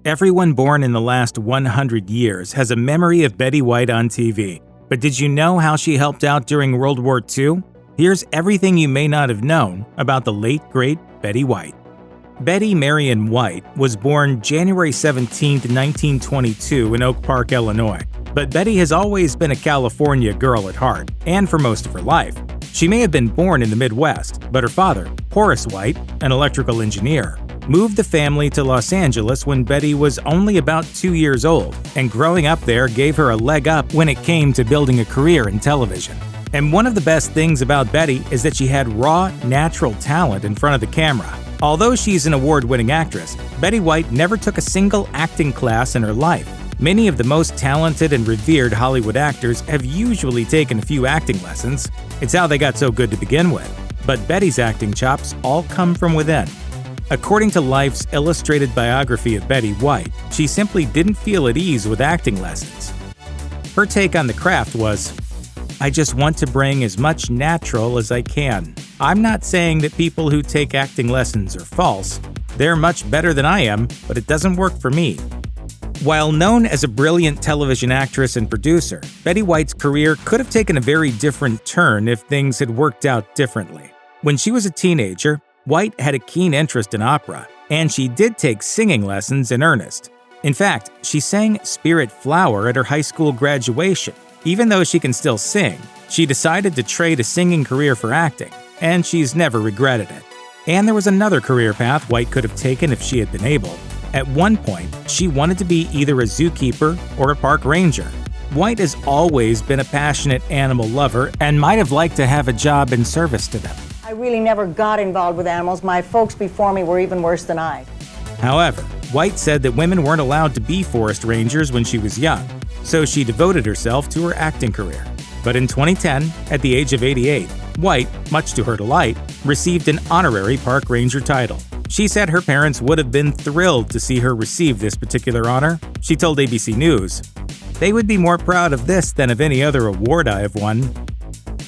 Everyone born in the last 100 years has a memory of Betty White on TV. But did you know how she helped out during World War II? Here's everything you may not have known about the late, great Betty White. Betty Marion White was born January 17, 1922 in Oak Park, Illinois. But Betty has always been a California girl at heart, and for most of her life. She may have been born in the Midwest, but her father, Horace White, an electrical engineer, moved the family to Los Angeles when Betty was only about 2 years old, and growing up there gave her a leg up when it came to building a career in television. And one of the best things about Betty is that she had raw, natural talent in front of the camera. Although she's an award-winning actress, Betty White never took a single acting class in her life. Many of the most talented and revered Hollywood actors have usually taken a few acting lessons. It's how they got so good to begin with. But Betty's acting chops all come from within. According to Life's illustrated biography of Betty White, she simply didn't feel at ease with acting lessons. Her take on the craft was, "I just want to bring as much natural as I can. I'm not saying that people who take acting lessons are false. They're much better than I am, but it doesn't work for me." While known as a brilliant television actress and producer, Betty White's career could have taken a very different turn if things had worked out differently. When she was a teenager, White had a keen interest in opera, and she did take singing lessons in earnest. In fact, she sang Spirit Flower at her high school graduation. Even though she can still sing, she decided to trade a singing career for acting, and she's never regretted it. And there was another career path White could have taken if she had been able. At one point, she wanted to be either a zookeeper or a park ranger. White has always been a passionate animal lover and might have liked to have a job in service to them. I really never got involved with animals. My folks before me were even worse than I. However, White said that women weren't allowed to be forest rangers when she was young, so she devoted herself to her acting career. But in 2010, at the age of 88, White, much to her delight, received an honorary park ranger title. She said her parents would have been thrilled to see her receive this particular honor. She told ABC News, "They would be more proud of this than of any other award I have won."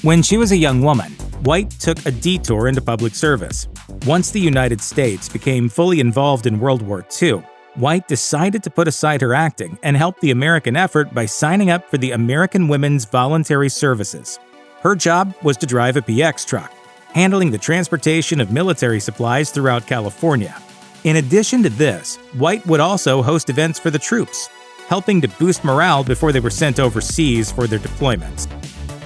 When she was a young woman, White took a detour into public service. Once the United States became fully involved in World War II, White decided to put aside her acting and help the American effort by signing up for the American Women's Voluntary Services. Her job was to drive a PX truck, handling the transportation of military supplies throughout California. In addition to this, White would also host events for the troops, helping to boost morale before they were sent overseas for their deployments.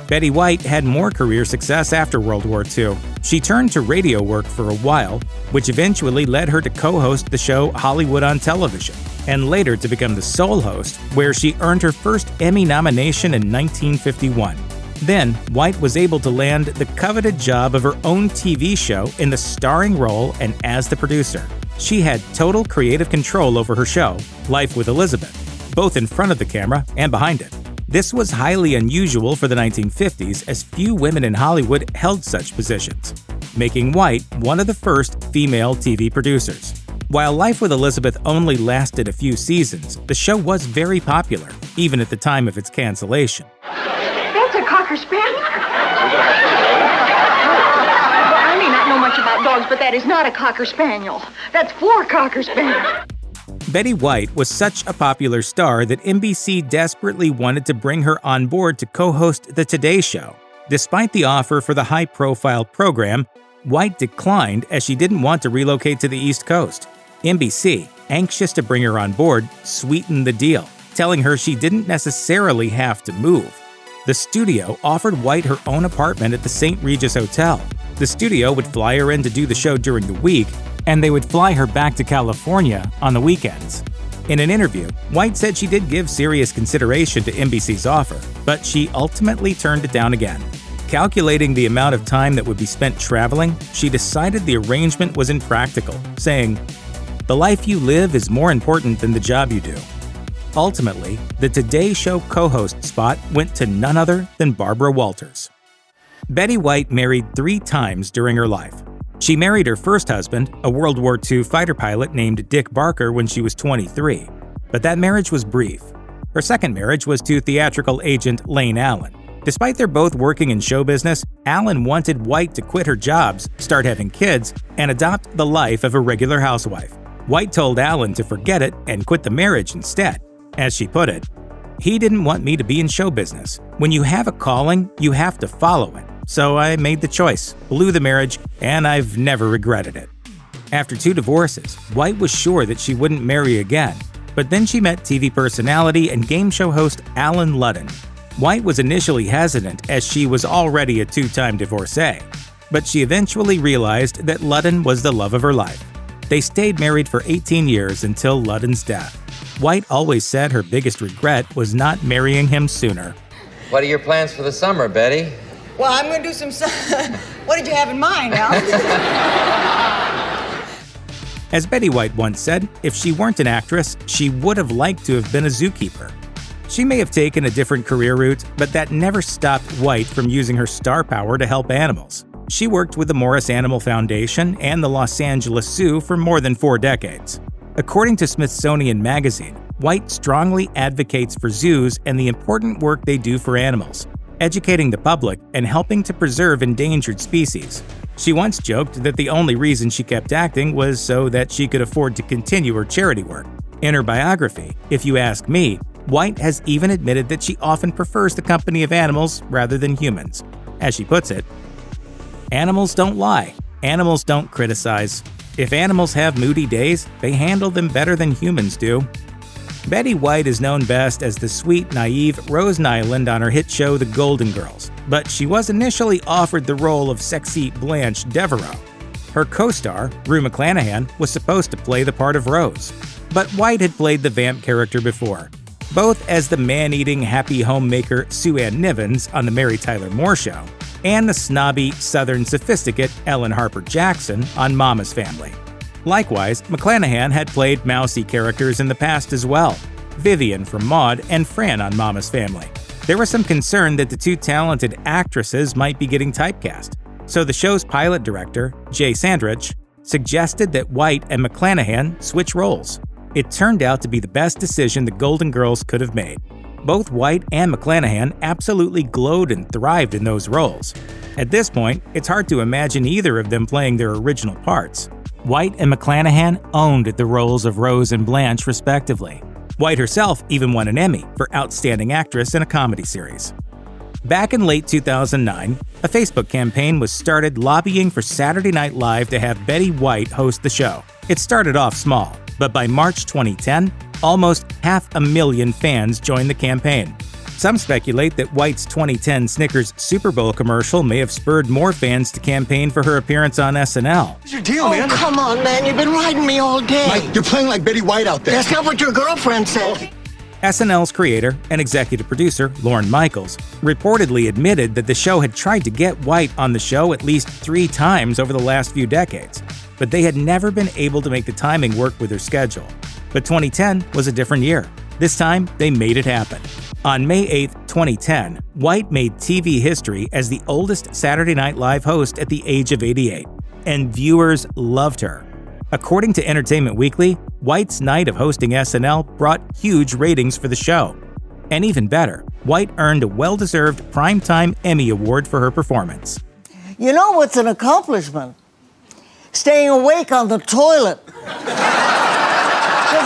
Betty White had more career success after World War II. She turned to radio work for a while, which eventually led her to co-host the show Hollywood on Television, and later to become the sole host, where she earned her first Emmy nomination in 1951. Then, White was able to land the coveted job of her own TV show in the starring role and as the producer. She had total creative control over her show, Life with Elizabeth, both in front of the camera and behind it. This was highly unusual for the 1950s, as few women in Hollywood held such positions, making White one of the first female TV producers. While Life with Elizabeth only lasted a few seasons, the show was very popular, even at the time of its cancellation. That's a Cocker Spaniel. I may not know much about dogs, but that is not a Cocker Spaniel. That's 4 Cocker Spaniels. Betty White was such a popular star that NBC desperately wanted to bring her on board to co-host The Today Show. Despite the offer for the high-profile program, White declined as she didn't want to relocate to the East Coast. NBC, anxious to bring her on board, sweetened the deal, telling her she didn't necessarily have to move. The studio offered White her own apartment at the St. Regis Hotel. The studio would fly her in to do the show during the week, and they would fly her back to California on the weekends. In an interview, White said she did give serious consideration to NBC's offer, but she ultimately turned it down again. Calculating the amount of time that would be spent traveling, she decided the arrangement was impractical, saying, "The life you live is more important than the job you do." Ultimately, the Today Show co-host spot went to none other than Barbara Walters. Betty White married 3 times during her life. She married her first husband, a World War II fighter pilot named Dick Barker, when she was 23. But that marriage was brief. Her second marriage was to theatrical agent Lane Allen. Despite their both working in show business, Allen wanted White to quit her jobs, start having kids, and adopt the life of a regular housewife. White told Alan to forget it and quit the marriage instead. As she put it, "He didn't want me to be in show business. When you have a calling, you have to follow it. So I made the choice, blew the marriage, and I've never regretted it." After 2 divorces, White was sure that she wouldn't marry again, but then she met TV personality and game show host Alan Ludden. White was initially hesitant as she was already a 2-time divorcee, but she eventually realized that Ludden was the love of her life. They stayed married for 18 years until Ludden's death. White always said her biggest regret was not marrying him sooner. What are your plans for the summer, Betty? Well, I'm going to do some... What did you have in mind, Al? As Betty White once said, if she weren't an actress, she would have liked to have been a zookeeper. She may have taken a different career route, but that never stopped White from using her star power to help animals. She worked with the Morris Animal Foundation and the Los Angeles Zoo for more than 4 decades. According to Smithsonian Magazine, White strongly advocates for zoos and the important work they do for animals, educating the public and helping to preserve endangered species. She once joked that the only reason she kept acting was so that she could afford to continue her charity work. In her biography, If You Ask Me, White has even admitted that she often prefers the company of animals rather than humans. As she puts it, "Animals don't lie. Animals don't criticize. If animals have moody days, they handle them better than humans do." Betty White is known best as the sweet, naive Rose Nyland on her hit show The Golden Girls, but she was initially offered the role of sexy Blanche Devereaux. Her co-star, Rue McClanahan, was supposed to play the part of Rose, but White had played the vamp character before, both as the man-eating happy homemaker Sue Ann Nivens on The Mary Tyler Moore Show, and the snobby, southern sophisticate Ellen Harper Jackson on Mama's Family. Likewise, McClanahan had played mousy characters in the past as well, Vivian from Maude and Fran on Mama's Family. There was some concern that the 2 talented actresses might be getting typecast, so the show's pilot director, Jay Sandrich, suggested that White and McClanahan switch roles. It turned out to be the best decision the Golden Girls could have made. Both White and McClanahan absolutely glowed and thrived in those roles. At this point, it's hard to imagine either of them playing their original parts. White and McClanahan owned the roles of Rose and Blanche, respectively. White herself even won an Emmy for Outstanding Actress in a Comedy Series. Back in late 2009, a Facebook campaign was started lobbying for Saturday Night Live to have Betty White host the show. It started off small, but by March 2010, almost 500,000 fans joined the campaign. Some speculate that White's 2010 Snickers Super Bowl commercial may have spurred more fans to campaign for her appearance on SNL. What's your deal, man? Oh, come on, man. You've been riding me all day. Mike, you're playing like Betty White out there. That's not what your girlfriend said. SNL's creator and executive producer, Lorne Michaels, reportedly admitted that the show had tried to get White on the show at least 3 times over the last few decades, but they had never been able to make the timing work with her schedule. But 2010 was a different year. This time, they made it happen. On May 8, 2010, White made TV history as the oldest Saturday Night Live host at the age of 88, and viewers loved her. According to Entertainment Weekly, White's night of hosting SNL brought huge ratings for the show. And even better, White earned a well-deserved Primetime Emmy Award for her performance. You know what's an accomplishment? Staying awake on the toilet. Because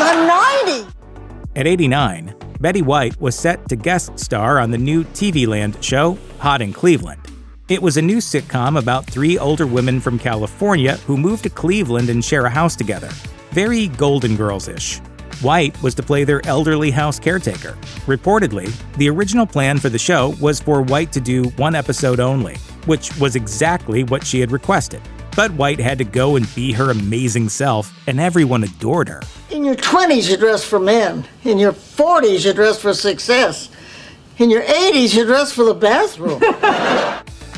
I'm 90. At 89, Betty White was set to guest star on the new TV Land show, Hot in Cleveland. It was a new sitcom about 3 older women from California who moved to Cleveland and share a house together. Very Golden Girls-ish. White was to play their elderly house caretaker. Reportedly, the original plan for the show was for White to do 1 episode only, which was exactly what she had requested. But White had to go and be her amazing self, and everyone adored her. In your 20s, you dress for men. In your 40s, you dress for success. In your 80s, you dress for the bathroom.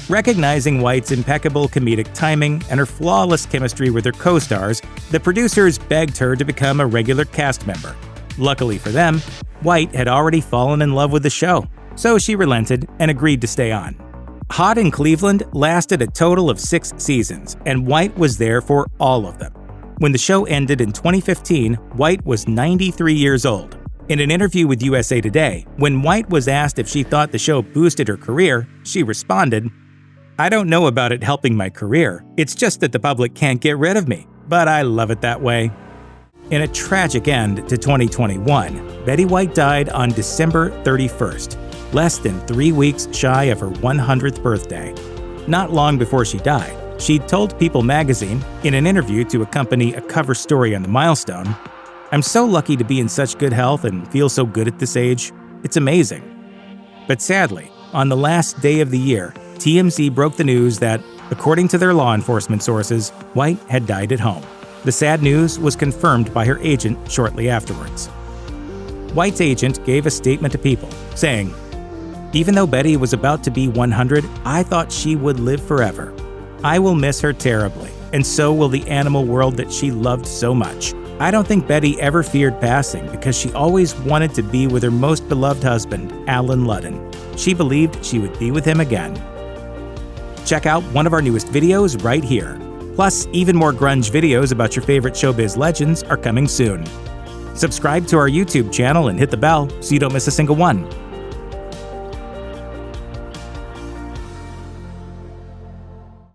Recognizing White's impeccable comedic timing and her flawless chemistry with her co-stars, the producers begged her to become a regular cast member. Luckily for them, White had already fallen in love with the show, so she relented and agreed to stay on. Hot in Cleveland lasted a total of 6 seasons, and White was there for all of them. When the show ended in 2015, White was 93 years old. In an interview with USA Today, when White was asked if she thought the show boosted her career, she responded, "I don't know about it helping my career. It's just that the public can't get rid of me, but I love it that way." In a tragic end to 2021, Betty White died on December 31st, less than 3 weeks shy of her 100th birthday. Not long before she died, she told People magazine, in an interview to accompany a cover story on the milestone, "I'm so lucky to be in such good health and feel so good at this age. It's amazing." But sadly, on the last day of the year, TMZ broke the news that, according to their law enforcement sources, White had died at home. The sad news was confirmed by her agent shortly afterwards. White's agent gave a statement to People, saying, "Even though Betty was about to be 100, I thought she would live forever. I will miss her terribly, and so will the animal world that she loved so much. I don't think Betty ever feared passing because she always wanted to be with her most beloved husband, Alan Ludden. She believed she would be with him again." Check out one of our newest videos right here. Plus, even more grunge videos about your favorite showbiz legends are coming soon. Subscribe to our YouTube channel and hit the bell so you don't miss a single one.